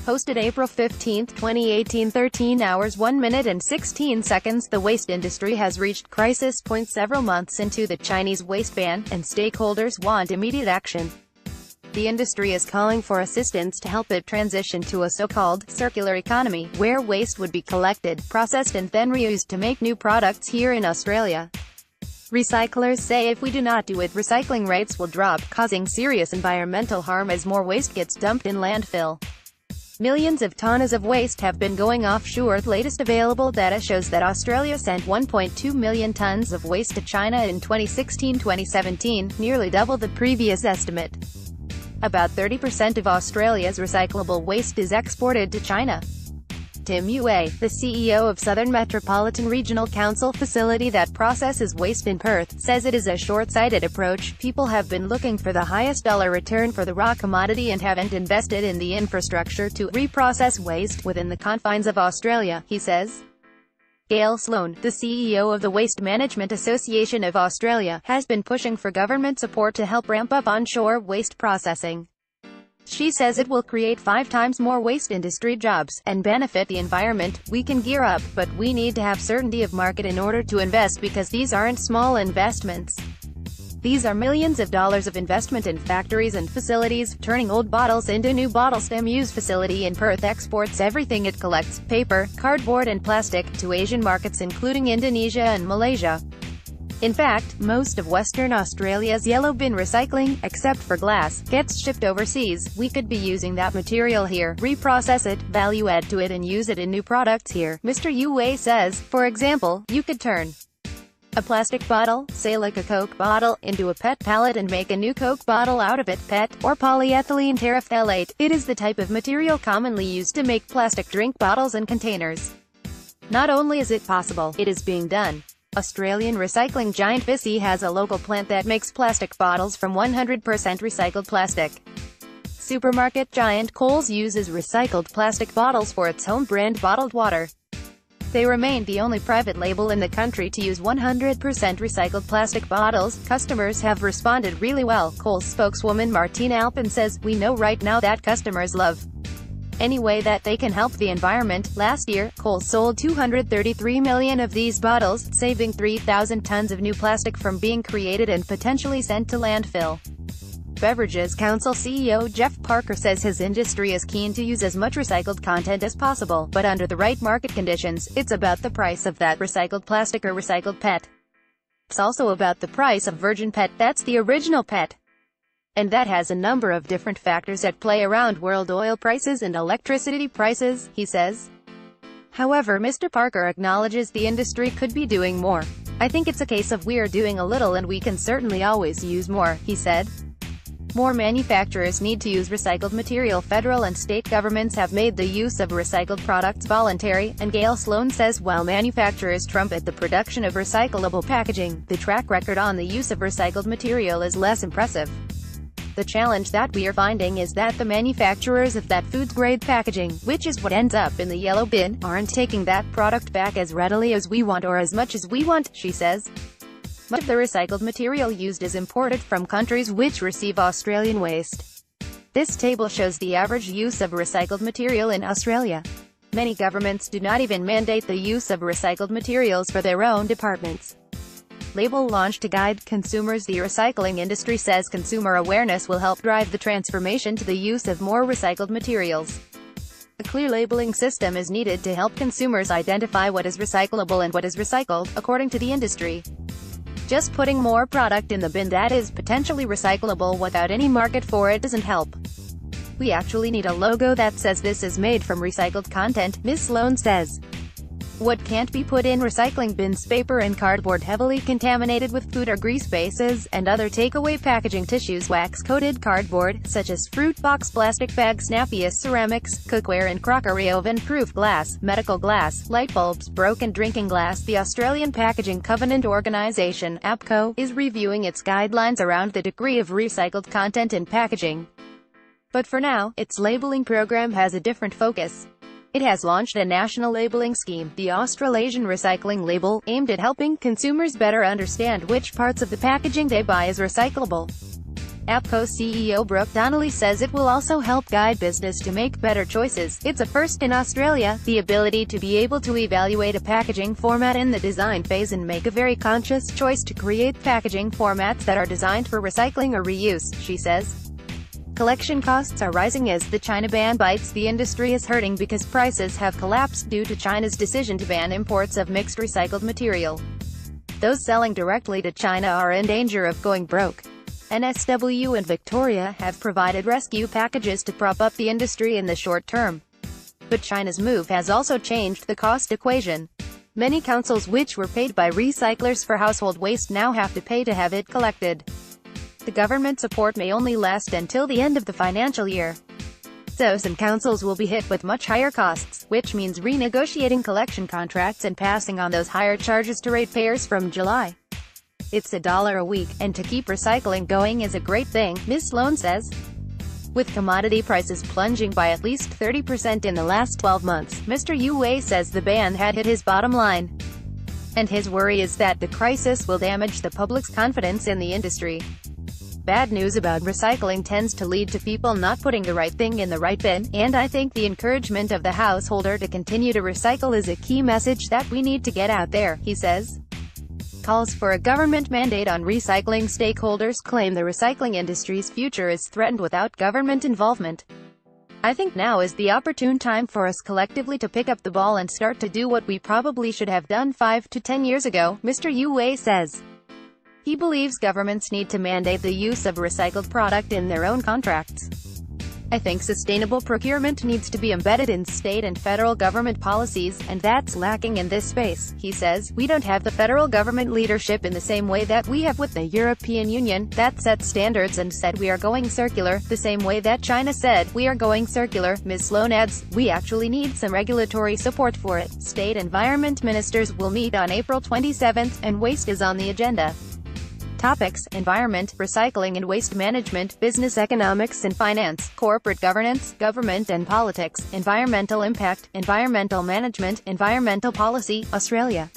posted April 15, 2018, 13 hours 1 minute and 16 seconds. The waste industry has reached crisis point several months into the Chinese waste ban, and stakeholders want immediate action. The industry is calling for assistance to help it transition to a so-called circular economy, where waste would be collected, processed and then reused to make new products here in Australia. Recyclers say if we do not do it, recycling rates will drop, causing serious environmental harm as more waste gets dumped in landfill. Millions of tonnes of waste have been going offshore. The latest available data shows that Australia sent 1.2 million tonnes of waste to China in 2016-2017, nearly double the previous estimate. About 30% of Australia's recyclable waste is exported to China. Tim Yue, the CEO of Southern Metropolitan Regional Council facility that processes waste in Perth, says it is a short-sighted approach. People have been looking for the highest dollar return for the raw commodity and haven't invested in the infrastructure to reprocess waste within the confines of Australia, he says. Gail Sloan, the CEO of the Waste Management Association of Australia, has been pushing for government support to help ramp up onshore waste processing. She says it will create 5 times more waste industry jobs, and benefit the environment. We can gear up, but we need to have certainty of market in order to invest, because these aren't small investments. These are millions of dollars of investment in factories and facilities, turning old bottles into new bottles. The Muse facility in Perth exports everything it collects, paper, cardboard and plastic, to Asian markets including Indonesia and Malaysia. In fact, most of Western Australia's yellow bin recycling, except for glass, gets shipped overseas. We could be using that material here, reprocess it, value add to it and use it in new products here, Mr. Yue says. For example, you could turn a plastic bottle, say like a Coke bottle, into a PET pallet and make a new Coke bottle out of it. PET, or polyethylene terephthalate, it is the type of material commonly used to make plastic drink bottles and containers. Not only is it possible, it is being done. Australian recycling giant Visy has a local plant that makes plastic bottles from 100% recycled plastic. Supermarket giant Coles uses recycled plastic bottles for its home brand bottled water. They remain the only private label in the country to use 100% recycled plastic bottles. Customers have responded really well, Coles spokeswoman Martine Alpin says. We know right now that customers love any way that they can help the environment. Last year, Coles sold 233 million of these bottles, saving 3,000 tons of new plastic from being created and potentially sent to landfill. Beverages Council CEO Jeff Parker says his industry is keen to use as much recycled content as possible, but under the right market conditions. It's about the price of that recycled plastic or recycled PET. It's also about the price of virgin PET, that's the original PET. And that has a number of different factors at play around world oil prices and electricity prices, he says. However, Mr. Parker acknowledges the industry could be doing more. I think it's a case of we are doing a little and we can certainly always use more, he said. More manufacturers need to use recycled material. Federal and state governments have made the use of recycled products voluntary, and Gail Sloan says while manufacturers trumpet the production of recyclable packaging, the track record on the use of recycled material is less impressive. The challenge that we are finding is that the manufacturers of that food-grade packaging, which is what ends up in the yellow bin, aren't taking that product back as readily as we want or as much as we want, she says. Much of the recycled material used is imported from countries which receive Australian waste. This table shows the average use of recycled material in Australia. Many governments do not even mandate the use of recycled materials for their own departments. Label launched to guide consumers. The recycling industry says consumer awareness will help drive the transformation to the use of more recycled materials. A clear labeling system is needed to help consumers identify what is recyclable and what is recycled, according to the industry. Just putting more product in the bin that is potentially recyclable without any market for it doesn't help. We actually need a logo that says this is made from recycled content, Ms. Sloan says. What can't be put in recycling bins? Paper and cardboard heavily contaminated with food or grease bases, and other takeaway packaging tissues. Wax-coated cardboard, such as fruit box plastic bags, snappiest ceramics, cookware and crockery, oven-proof glass, medical glass, light bulbs, broken drinking glass. The Australian Packaging Covenant Organisation, APCO, is reviewing its guidelines around the degree of recycled content in packaging. But for now, its labelling program has a different focus. It has launched a national labeling scheme, the Australasian Recycling Label, aimed at helping consumers better understand which parts of the packaging they buy is recyclable. APCO CEO Brooke Donnelly says it will also help guide business to make better choices. It's a first in Australia, the ability to be able to evaluate a packaging format in the design phase and make a very conscious choice to create packaging formats that are designed for recycling or reuse, she says. Collection costs are rising as the China ban bites. The industry is hurting because prices have collapsed due to China's decision to ban imports of mixed recycled material. Those selling directly to China are in danger of going broke. NSW and Victoria have provided rescue packages to prop up the industry in the short term. But China's move has also changed the cost equation. Many councils which were paid by recyclers for household waste now have to pay to have it collected. The government support may only last until the end of the financial year. So some councils will be hit with much higher costs, which means renegotiating collection contracts and passing on those higher charges to ratepayers from July. It's $1 a week, and to keep recycling going is a great thing, Ms. Sloan says. With commodity prices plunging by at least 30% in the last 12 months, Mr. Yue says the ban had hit his bottom line. And his worry is that the crisis will damage the public's confidence in the industry. Bad news about recycling tends to lead to people not putting the right thing in the right bin, and I think the encouragement of the householder to continue to recycle is a key message that we need to get out there, he says. Calls for a government mandate on recycling. Stakeholders claim the recycling industry's future is threatened without government involvement. I think now is the opportune time for us collectively to pick up the ball and start to do what we probably should have done 5 to 10 years ago, Mr. Yue says. He believes governments need to mandate the use of recycled product in their own contracts. I think sustainable procurement needs to be embedded in state and federal government policies, and that's lacking in this space, he says. We don't have the federal government leadership in the same way that we have with the European Union, that set standards and said we are going circular, the same way that China said we are going circular. Ms. Sloan adds, we actually need some regulatory support for it. State environment ministers will meet on April 27th, and waste is on the agenda. Topics: environment, recycling and waste management, business economics and finance, corporate governance, government and politics, environmental impact, environmental management, environmental policy, Australia.